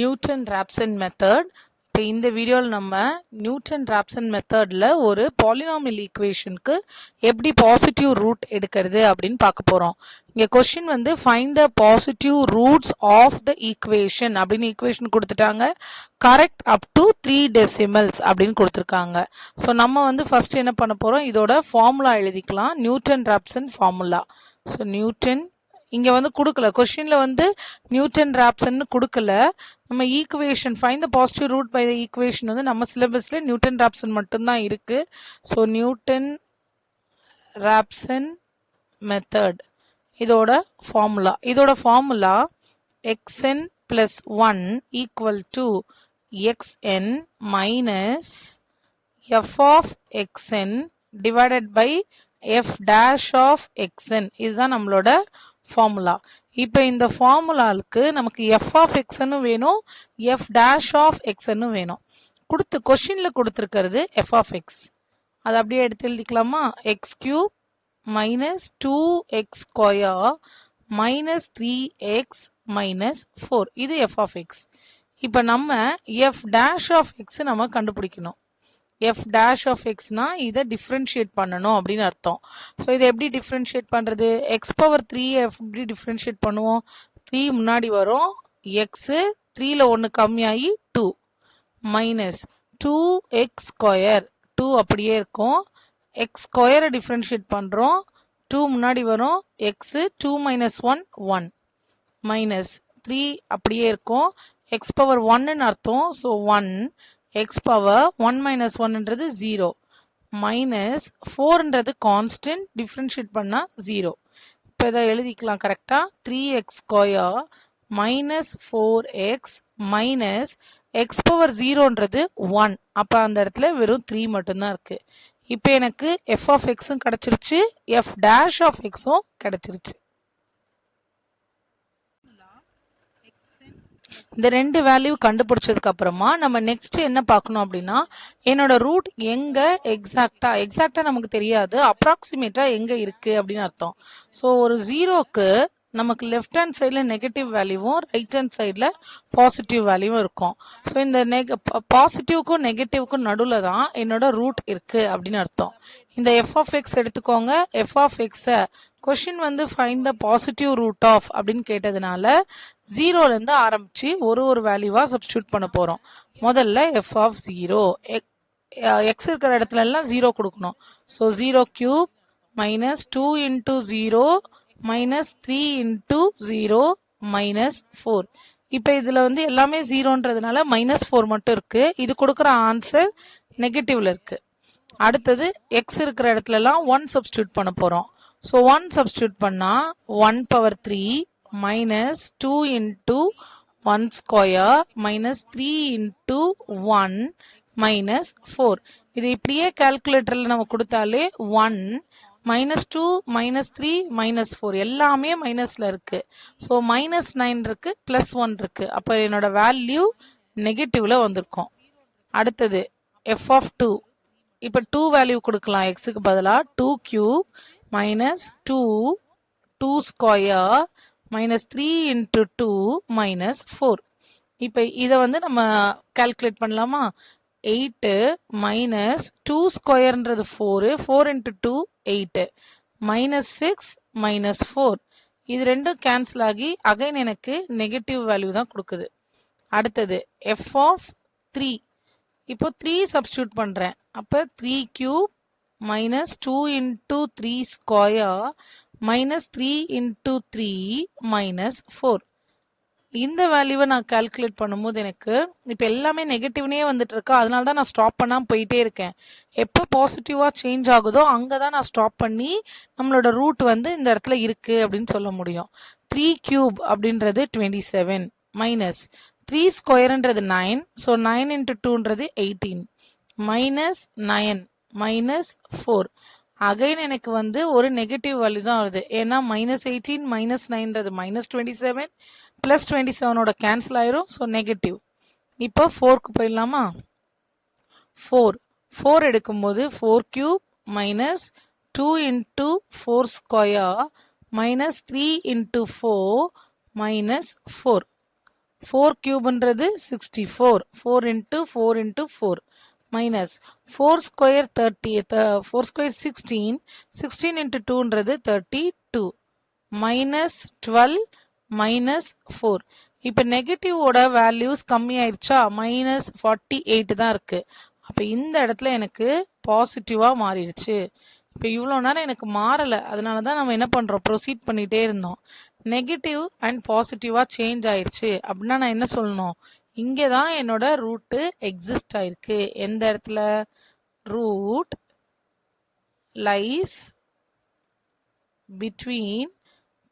Newton-Raphson method. இப்போ இந்த வீடியோவில் நம்ம நியூட்டன்-ராப்சன் மெத்தடில் ஒரு பாலினாமியல் ஈக்குவேஷனுக்கு எப்படி பாசிட்டிவ் ரூட் எடுக்கிறது அப்படின்னு பார்க்க போகிறோம். இங்கே கொஸ்டின் வந்து find the positive roots of the equation அப்படின்னு ஈக்குவேஷன் கொடுத்துட்டாங்க. கரெக்ட் அப் டு 3 டெசிமல்ஸ் அப்படின்னு கொடுத்துருக்காங்க. ஸோ நம்ம வந்து ஃபர்ஸ்ட் என்ன பண்ண போகிறோம், இதோட ஃபார்முலா எழுதிக்கலாம். Newton-Raphson formula. ஸோ நியூட்டன் இங்கே வந்து கொடுக்கல, கொஸ்டினில் வந்து நியூட்டன்-ராப்சன் கொடுக்கல. நம்ம equation find the positive root by the equation வந்து நம்ம சிலபஸில் நியூட்டன்-ராப்சன் மட்டும்தான் இருக்குது. ஸோ நியூட்டன்-ராப்சன் மெத்தட் இதோட formula xn plus 1 equal to xn minus f of xn divided by f dash of xn. இதுதான் நம்மளோட ஃபார்முலா. இப்போ இந்த ஃபார்முலாவுக்கு நமக்கு f of xn வேணும், f dash of xn வேணும். கொஸ்டினில் கொடுத்துருக்கிறது f of x. அது அப்படியே எடுத்து எழுதிக்கலாமா? x cube minus 2x square minus 3x minus 4. இது f of x. இப்போ நம்ம f dash of x நம்ம கண்டுபிடிக்கணும். f dash of x னா இதை டிஃப்ரென்ஷியேட் பண்ணணும் அப்படின்னு அர்த்தம். ஸோ இதை எப்படி டிஃப்ரென்ஷியேட் பண்ணுறது? x பவர் 3 எப்படி டிஃப்ரென்ஷியேட் பண்ணுவோம்? 3 முன்னாடி வரும், x 3ல் 1 கம்மியாகி 2 மைனஸ் 2x ஸ்கொயர் 2 அப்படியே இருக்கும். x ஸ்கொயரை டிஃப்ரென்ஷியேட் பண்ணுறோம், 2 முன்னாடி வரும், x 2 minus 1 1 மைனஸ் 3 அப்படியே இருக்கும். x பவர் 1ன்னு அர்த்தம். ஸோ 1 x பவர் 1 minus 1ன்றது 0 மைனஸ் 4ன்றது கான்ஸ்டன்ட், டிஃப்ரென்ஷியேட் பண்ணால் 0. இப்போ இதை எழுதிக்கலாம் கரெக்டாக. 3x square minus 4x minus x power 0ன்றது 1. அப்போ அந்த இடத்துல வெறும் 3 மட்டும்தான் இருக்குது. இப்போ எனக்கு f of xம் கிடச்சிருச்சு, f dash of xம் கிடச்சிருச்சு. இந்த ரெண்டு வேல்யூ கண்டுபிடிச்சதுக்கு அப்புறமா நம்ம நெக்ஸ்ட் என்ன பார்க்கணும் அப்படின்னா, என்னோட ரூட் எங்க எக்ஸாக்டா நமக்கு தெரியாது, அப்ராக்சிமேட்டா எங்க இருக்கு அப்படின்னு அர்த்தம். ஸோ ஒரு ஜீரோக்கு நமக்கு லெஃப்ட் ஹேண்ட் சைடில் நெகட்டிவ் வேல்யூவும் ரைட் ஹேண்ட் சைடில் பாசிட்டிவ் வேல்யூவும் இருக்கும். ஸோ இந்த பாசிட்டிவ்க்கும் நெகட்டிவ்க்கும் நடுவில் தான் என்னோட ரூட் இருக்கு அப்படின்னு அர்த்தம். இந்த எஃப் ஆஃப் எக்ஸ் எடுத்துக்கோங்க. எஃப் ஆஃப் எக்ஸை கொஸ்டின் வந்து find the positive root of அப்படின்னு கேட்டதுனால 0லேருந்து ஆரம்பிச்சு ஒரு வேல்யூவாக சப்ஸ்டியூட் பண்ண போகிறோம். முதல்ல எஃப் ஆஃப் 0, எக்ஸ் இருக்கிற இடத்துல எல்லாம் 0 கொடுக்கணும். So 0 cube minus 2 into 0 minus 3 into 0 minus 4. இப்போ இதில் வந்து எல்லாமே 0ன்றதுனால மைனஸ் 4 மட்டும் இருக்குது. இது கொடுக்குற ஆன்சர் நெகட்டிவ்ல இருக்குது. அடுத்தது எக்ஸ் இருக்கிற இடத்துலலாம் 1 சப்ஸ்டியூட் பண்ண போகிறோம். ஸோ 1 சப்ஸ்டியூட் பண்ணால் 1 power 3 minus 2 into 1 square minus 3 into 1 minus 4. இது இப்படியே கால்குலேட்டரில் நம்ம கொடுத்தாலே 1 மைனஸ் 2 மைனஸ் 3 மைனஸ் 4 எல்லாமே மைனஸில் இருக்குது. ஸோ மைனஸ் 9 இருக்குது, ப்ளஸ் 1 இருக்குது. அப்போ என்னோட வேல்யூ நெகட்டிவில் வந்திருக்கும். அடுத்தது எஃப் ஆஃப் 2. இப்போ 2 வேல்யூ கொடுக்கலாம். எக்ஸுக்கு பதிலாக 2 cube minus 2 square minus 3 into 2 minus 4. இப்போ இதை வந்து நம்ம கால்குலேட் பண்ணலாமா? 8 மைனஸ் 2 ஸ்கொயர்ன்றது 4 இன்ட்டு 2 8 மைனஸ் 6 மைனஸ் 4. இது ரெண்டும் கேன்சல் ஆகி அகைன் எனக்கு நெகட்டிவ் வேல்யூ தான் கொடுக்குது. அடுத்தது எஃப் ஆஃப் 3. இப்போ 3 சப்ஸ்டியூட் பண்ணுறேன். அப்போ 3 cube minus 2 into 3 square minus 3 into 3 minus 4. இந்த வேல்யூவை நான் கால்குலேட் பண்ணும்போது எனக்கு இப்போ எல்லாமே நெகட்டிவ்னே வந்துட்டு இருக்கா. அதனால தான் நான் ஸ்டாப் பண்ணாமல் போயிட்டே இருக்கேன். எப்போ பாசிட்டிவாக சேஞ்ச் ஆகுதோ அங்கே தான் நான் ஸ்டாப் பண்ணி நம்மளோட ரூட் வந்து இந்த இடத்துல இருக்குது அப்படின்னு சொல்ல முடியும். 3 கியூப் அப்படின்றது 27 மைனஸ் 3 ஸ்கொயர்ன்றது 9. ஸோ 9 இன்ட்டு 2ன்றது 18 மைனஸ் 9 மைனஸ் 4. அகைன் எனக்கு வந்து ஒரு நெகட்டிவ் வேல்யூ தான் வருது. ஏன்னா மைனஸ் 18 மைனஸ் 9ன்றது மைனஸ் 27 ப்ளஸ் 27ஓட கேன்சல் ஆயிரும். So negative. இப்போ 4க்கு போயிடலாமா? 4 எடுக்கும்போது 4 cube minus 2 into 4 square minus 3 into 4 minus 4. 4 கியூப்ன்றது 64, 4 into 4 into 4 minus 4 square 30, 4 square 16, 16 into 2ன்றது 32 minus 12 minus 4. இப்போ நெகட்டிவோட வேல்யூஸ் கம்மி ஆயிடுச்சா, மைனஸ் 48 தான் இருக்கு. அப்போ இந்த இடத்துல எனக்கு பாசிட்டிவாக மாறிடுச்சு. இப்போ இவ்வளோ நேரம் எனக்கு மாறலை, அதனால தான் நம்ம என்ன பண்ணுறோம், ப்ரொசீட் பண்ணிகிட்டே இருந்தோம். நெகட்டிவ் அண்ட் பாசிட்டிவாக சேஞ்ச் ஆயிடுச்சு அப்படின்னா நான் என்ன சொல்லணும், இங்கே தான் என்னோட ரூட்டு எக்ஸிஸ்ட் ஆயிருக்கு. எந்த இடத்துல, ரூட் லைஸ் பிட்வீன்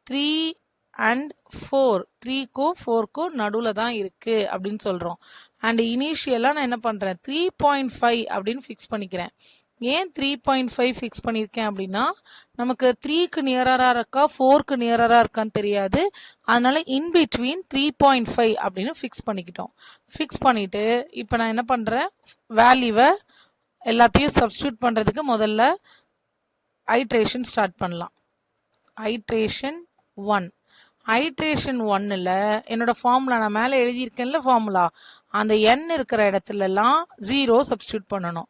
3 and 4, 3க்கும் 4க்கும் நடுவில் தான் இருக்கு அப்படின்னு சொல்கிறோம். அண்ட் இனிஷியலாக நான் என்ன பண்ணுறேன், 3.5 அப்படின்னு ஃபிக்ஸ் பண்ணிக்கிறேன். ஏன் 3.5 ஃபிக்ஸ் பண்ணியிருக்கேன் அப்படின்னா, நமக்கு 3க்கு நியரராக இருக்கா 4க்கு நியரராக இருக்கான்னு தெரியாது. அதனால இன்பிட்வீன் 3.5 அப்படின்னு ஃபிக்ஸ் பண்ணிக்கிட்டோம். ஃபிக்ஸ் பண்ணிவிட்டு இப்போ நான் என்ன பண்ணுறேன், வேல்யூவை எல்லாத்தையும் சப்ஸ்டியூட் பண்ணுறதுக்கு முதல்ல ஐட்ரேஷன் ஸ்டார்ட் பண்ணலாம். ஐட்ரேஷன் 1. ஐட்ரேஷன் 1ல் என்னோட ஃபார்முலா நான் மேலே எழுதியிருக்கேன்ல, ஃபார்முலா அந்த n இருக்கிற இடத்துலலாம் 0 சப்ஸ்டியூட் பண்ணணும்.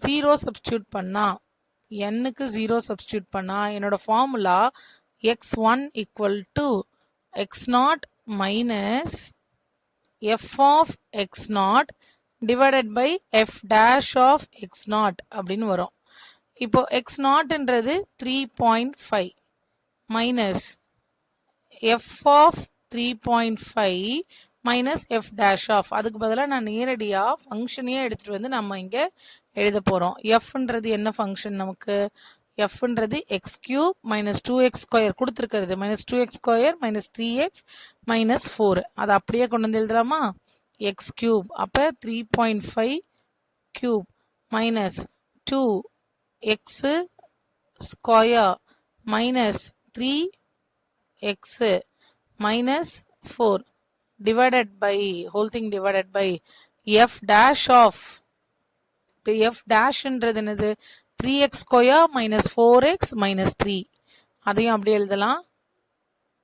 0 சப்ஸ்டியூட் பண்ணால், nக்கு 0 சப்ஸ்டியூட் பண்ணால் என்னோட formula x1 equal to x0 minus f of x0 divided by f dash of x0 அப்படின்னு வரும். இப்போ x0ன்றது 3.5 minus f of 3.5 minus f dash of, அதுக்கு பதிலாக நான் நேரடியாக ஃபங்க்ஷனையே எடுத்துகிட்டு வந்து நம்ம இங்கே எழுத போகிறோம். fன்றது என்ன ஃபங்க்ஷன், நமக்கு fன்றது x cube minus 2x square கொடுத்துருக்கிறது, minus 2x square minus 3x minus 4. அதை அப்படியே கொண்டு வந்து எழுதலாமா, x கியூப், அப்போ 3.5 cube minus 2x square minus 3x minus 4 divided by whole thing divided by f dash of, இப்போ f dash ன்றது என்னது, 3x square minus 4x minus 3. அதையும் அப்படியே எழுதலாம்,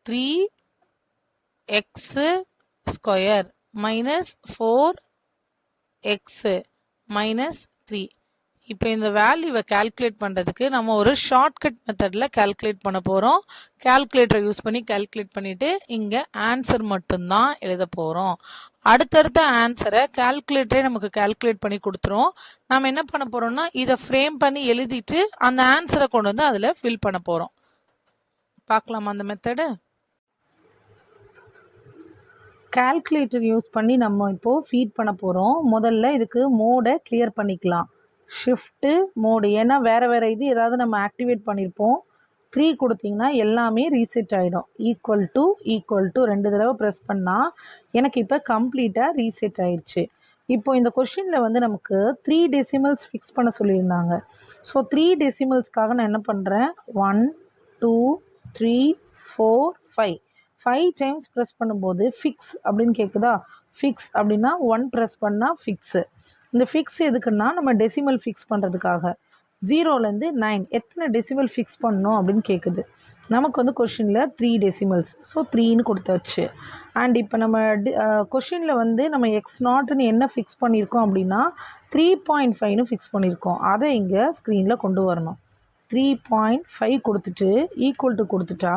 3x square minus 4x minus 3. இப்போ இந்த வேல்யூவை கால்குலேட் பண்ணுறதுக்கு நம்ம ஒரு ஷார்ட்கட் மெத்தடில் கால்குலேட் பண்ண போகிறோம். கால்குலேட்டரை யூஸ் பண்ணி கால்குலேட் பண்ணிவிட்டு இங்கே ஆன்சர் மட்டும்தான் எழுத போகிறோம். அடுத்தடுத்த ஆன்சரை கால்குலேட்டரே நமக்கு கால்குலேட் பண்ணி கொடுத்துரும். நம்ம என்ன பண்ண போகிறோம்னா, இதை ஃப்ரேம் பண்ணி எழுதிட்டு அந்த ஆன்சரை கொண்டு வந்து அதில் ஃபில் பண்ண போகிறோம். பார்க்கலாமா அந்த மெத்தடு? கால்குலேட்டர் யூஸ் பண்ணி நம்ம இப்போது ஃபீட் பண்ண போகிறோம். முதல்ல இதுக்கு மோடை கிளியர் பண்ணிக்கலாம். ஷிஃப்ட்டு மோடு, ஏன்னா வேறு இது ஏதாவது நம்ம ஆக்டிவேட் பண்ணியிருப்போம். 3 கொடுத்தீங்கன்னா எல்லாமே ரீசெட் ஆகிடும். ஈக்குவல் டு 2 தடவை ப்ரெஸ் பண்ணால் எனக்கு இப்போ கம்ப்ளீட்டாக ரீசெட் ஆயிடுச்சு. இப்போ இந்த கொஷினில் வந்து நமக்கு 3 டெசிமல்ஸ் ஃபிக்ஸ் பண்ண சொல்லியிருந்தாங்க. ஸோ 3 டெசிமல்ஸ்க்காக நான் என்ன பண்ணுறேன், 1 2 3 4 5 5 டைம்ஸ் ப்ரெஸ் பண்ணும்போது ஃபிக்ஸ் அப்படின்னு கேட்குதா. ஃபிக்ஸ் அப்படின்னா 1 ப்ரெஸ் பண்ணால் ஃபிக்ஸு. இந்த ஃபிக்ஸ் எதுக்குன்னா நம்ம டெசிமல் ஃபிக்ஸ் பண்ணுறதுக்காக. 0லேருந்து 9 எத்தனை டெசிமல் ஃபிக்ஸ் பண்ணணும் அப்படின்னு கேட்குது. நமக்கு வந்து கொஷினில் 3 டெசிமல்ஸ், ஸோ 3ன்னு கொடுத்தாச்சு. அண்ட் இப்போ நம்ம கொஷினில் வந்து நம்ம x0ன்னு என்ன ஃபிக்ஸ் பண்ணியிருக்கோம் அப்படின்னா 3.5ன்னு ஃபிக்ஸ் பண்ணியிருக்கோம். அதை இங்கே ஸ்க்ரீனில் கொண்டு வரணும். 3.5 கொடுத்துட்டு ஈக்குவல் டு கொடுத்துட்டா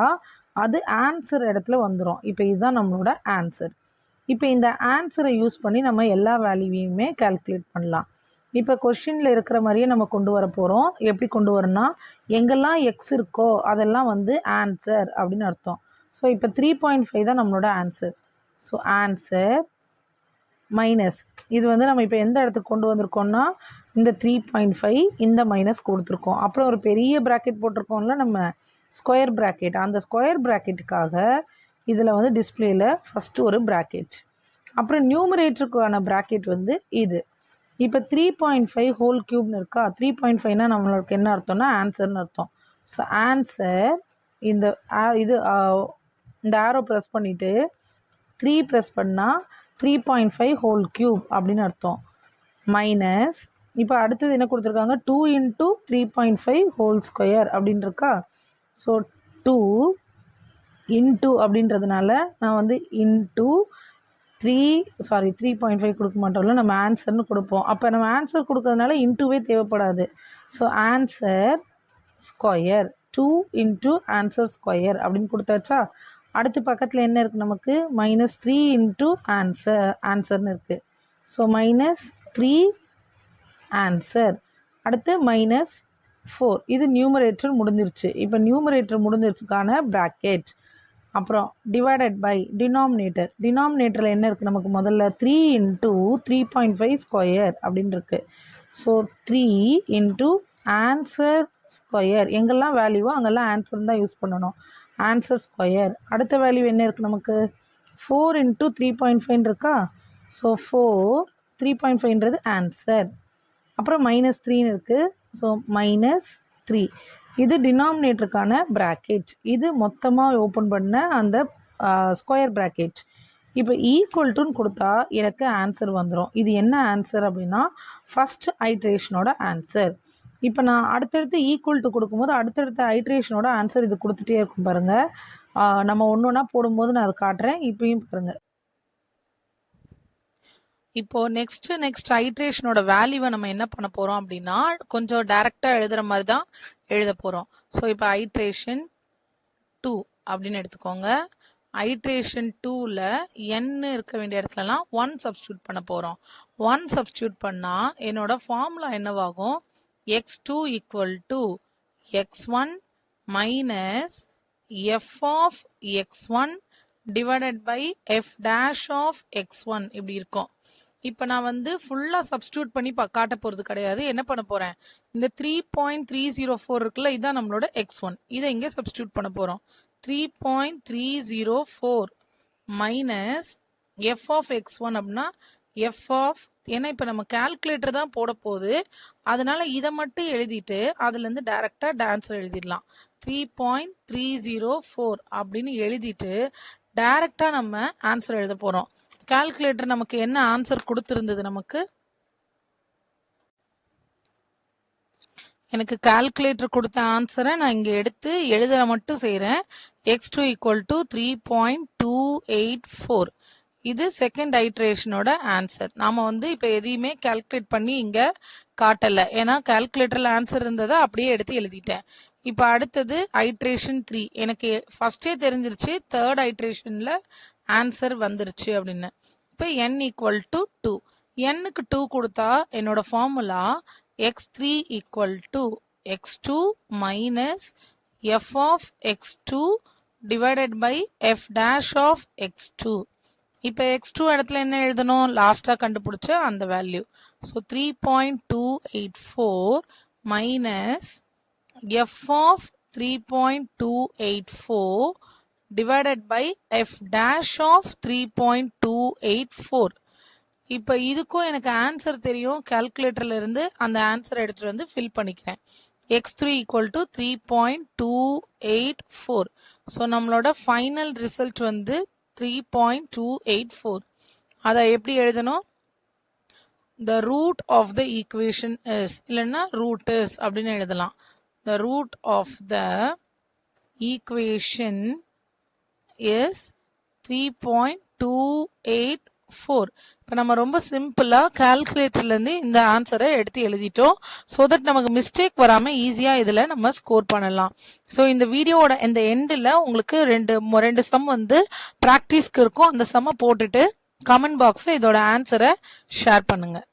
அது ஆன்சர் இடத்துல வந்துடும். இப்போ இதுதான் நம்மளோட ஆன்சர். இப்போ இந்த ஆன்சரை யூஸ் பண்ணி நம்ம எல்லா வேல்யூவையுமே கால்குலேட் பண்ணலாம். இப்போ கொஷினில் இருக்கிற மாதிரியே நம்ம கொண்டு வர போகிறோம். எப்படி கொண்டு வரணும்னா, எங்கெல்லாம் எக்ஸ் இருக்கோ அதெல்லாம் வந்து ஆன்சர் அப்படின்னு அர்த்தம். ஸோ இப்போ 3.5 தான் நம்மளோட ஆன்சர். ஸோ ஆன்சர் மைனஸ், இது வந்து நம்ம இப்போ எந்த இடத்துக்கு கொண்டு வந்திருக்கோம்னா இந்த 3.5 இந்த மைனஸ் கொடுத்துருக்கோம். அப்புறம் ஒரு பெரிய ப்ராக்கெட் போட்டிருக்கோம்ல நம்ம, ஸ்கொயர் ப்ராக்கெட். அந்த ஸ்கொயர் ப்ராக்கெட்டுக்காக இதில் வந்து டிஸ்பிளேயில் ஃபஸ்ட்டு ஒரு ப்ராக்கெட், அப்புறம் நியூமரேட்டருக்கான ப்ராக்கெட் வந்து இது. இப்போ 3.5 ஹோல் க்யூப்னு இருக்கா. 3.5னா நம்மளுக்கு என்ன அர்த்தம்னா ஆன்சர்னு அர்த்தம். ஸோ ஆன்சர் இந்த இந்த ஆரோ ப்ரெஸ் பண்ணிவிட்டு 3 ப்ரெஸ் பண்ணால் 3.5 ஹோல் க்யூப் அப்படின்னு அர்த்தம். மைனஸ் இப்போ அடுத்தது என்ன கொடுத்துருக்காங்க, 2 into 3.5 ஹோல் ஸ்கொயர் அப்படின்னு இருக்கா. ஸோ 2 இன்ட்டு அப்படின்றதுனால நான் வந்து இன்ட்டு 3.5 கொடுக்க மாட்டோம்ல, நம்ம ஆன்சர்னு கொடுப்போம். அப்போ நம்ம ஆன்சர் கொடுக்கறதுனால இன்டூவே தேவைப்படாது. So answer square 2 into answer square அப்படின்னு கொடுத்தாச்சா. அடுத்து பக்கத்தில் என்ன இருக்குது நமக்கு, -3 இன்ட்டு ஆன்சர்னு இருக்குது. So -3 answer. அடுத்து -4, இது நியூமரேட்டர் முடிஞ்சிருச்சு. இப்போ நியூமரேட்டர் முடிஞ்சிருச்சுக்கான ப்ராக்கெட். அப்புறம் டிவைடட் பை டினாமினேட்டரில் என்ன இருக்குது நமக்கு, முதல்ல 3 இன்ட்டு 3.5 ஸ்கொயர் அப்படின்னு இருக்குது. ஸோ 3 இன்ட்டு ஆன்சர் ஸ்கொயர், எங்கெல்லாம் வேல்யூவோ அங்கெல்லாம் ஆன்சர் தான் யூஸ் பண்ணணும். Answer square. அடுத்த வேல்யூ என்ன இருக்குது நமக்கு, 4 இன்ட்டு 3.5 இருக்கா. ஸோ 4 3.5ன்றது ஆன்சர். அப்புறம் -3ன்னு இருக்குது. ஸோ -3, இது டினாமினேட்டருக்கான ப்ராக்கெட். இது மொத்தமாக ஓப்பன் பண்ண அந்த ஸ்கொயர் ப்ராக்கெட். இப்போ ஈக்குவல் டுன்னு கொடுத்தா எனக்கு ஆன்சர் வந்துடும். இது என்ன ஆன்சர் அப்படின்னா ஃபஸ்ட் ஐட்ரேஷனோட ஆன்சர். இப்போ நான் அடுத்தடுத்து ஈக்குவல் டு கொடுக்கும்போது அடுத்தடுத்த ஐட்ரேஷனோட ஆன்சர் இது கொடுத்துட்டே இருக்கும் பாருங்கள். நம்ம ஒன்று ஒன்றா போடும்போது நான் அதை காட்டுறேன். இப்பயும் பாருங்கள். இப்போ நெக்ஸ்ட் ஐட்ரேஷனோட வேல்யூவை நம்ம என்ன பண்ண போறோம் அப்படின்னா கொஞ்சம் டைரக்டா எழுதுற மாதிரி தான் எழுத போறோம். ஸோ இப்போ ஐட்ரேஷன் 2 அப்படின்னு எடுத்துக்கோங்க. ஐட்ரேஷன் 2ல n இருக்க வேண்டிய இடத்துலலாம் 1 சப்ஸ்டியூட் பண்ண போறோம். 1 சப்ஸ்டியூட் பண்ணா என்னோட ஃபார்முலா என்னவாகும், x2 equal to x1 minus f of x1 divided by f dash of x1 இப்படி இருக்கும். இப்போ நான் வந்து ஃபுல்லாக சப்ஸ்டியூட் பண்ணி காட்ட போகிறது கிடையாது. என்ன பண்ண போகிறேன், இந்த 3.304 இருக்குல்ல, இதுதான் நம்மளோட x1. இதை இங்கே சப்ஸ்டியூட் பண்ண போகிறோம். 3.304 மைனஸ் f ஆஃப் x1 அப்படின்னா f ஆஃப், ஏன்னா இப்போ நம்ம கால்குலேட்டர் தான் போட போகுது, அதனால இதை மட்டும் எழுதிட்டு அதுலேருந்து டைரெக்டாக ஆன்சர் எழுதிடலாம். 3.304 அப்படின்னு எழுதிட்டு டைரெக்டாக நம்ம ஆன்சர் எழுத போகிறோம். கால்குலேட்டர் நமக்கு என்ன ஆன்சர் கொடுத்துருந்தது, எனக்கு கால்குலேட்டர் கொடுத்த ஆன்சரை நான் இங்கே எடுத்து எழுத மட்டும் செய்கிறேன். x2 equal to 3.284. இது செகண்ட் ஐட்ரேஷனோட ஆன்சர். நாம் வந்து இப்போ எதையுமே கால்குலேட் பண்ணி இங்கே காட்டலை, ஏன்னா கால்குலேட்டரில் ஆன்சர் இருந்ததை அப்படியே எடுத்து எழுதிட்டேன். இப்போ அடுத்தது ஐட்ரேஷன் 3. எனக்கு ஃபஸ்ட்டே தெரிஞ்சிருச்சு தேர்ட் ஐட்ரேஷனில் ஆன்சர் வந்துருச்சு அப்படின்னு. இப்போ n ஈக்குவல் டு 2. n-க்கு 2 கொடுத்தா என்னோட formula x3 equal to x2 minus f of x2 divided by f dash of x2. இப்போ x2 இடத்துல என்ன எழுதணும், லாஸ்ட்டாக கண்டுபிடிச்ச அந்த value. So 3.284 minus f of 3.284 divided by f dash of 3.284. இப்போ இதுக்கும் எனக்கு ஆன்சர் தெரியும், கால்குலேட்டர்ல இருந்து அந்த ஆன்சர் எடுத்துட்டு வந்து ஃபில் பண்ணிக்கிறேன். x3 equal to 3.284. ஸோ நம்மளோட ஃபைனல் ரிசல்ட் வந்து 3.284. அதை எப்படி எழுதணும், the root of the equation is, இல்லைன்னா root is அப்படின்னு எழுதலாம். the root of the equation is 3.284. இப்போ நம்ம ரொம்ப சிம்பிளாக கால்குலேட்டர்லேருந்து இந்த ஆன்சரை எடுத்து எழுதிட்டோம். ஸோ தட் நமக்கு மிஸ்டேக் வராமல் ஈஸியாக இதில் நம்ம ஸ்கோர் பண்ணலாம். ஸோ இந்த வீடியோவோட இந்த எண்டில் உங்களுக்கு ரெண்டு சம் வந்து ப்ராக்டிஸ்க்கு இருக்கும். அந்த சம்மை போட்டுட்டு கமெண்ட் பாக்ஸில் இதோட ஆன்சரை ஷேர் பண்ணுங்கள்.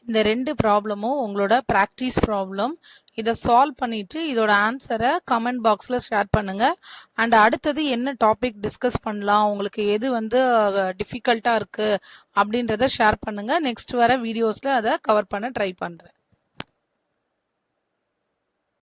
இந்த ரெண்டு ப்ராப்ளமும் உங்களோட ப்ராக்டிஸ் ப்ராப்ளம். இதை சால்வ் பண்ணிட்டு இதோட ஆன்சரை கமெண்ட் பாக்ஸில் ஷேர் பண்ணுங்க. அண்ட் அடுத்தது என்ன டாபிக் டிஸ்கஸ் பண்ணலாம், உங்களுக்கு எது வந்து டிஃபிகல்ட்டாக இருக்குது அப்படின்றத ஷேர் பண்ணுங்க. நெக்ஸ்ட் வர வீடியோஸில் அதை கவர் பண்ண ட்ரை பண்ணுறேன்.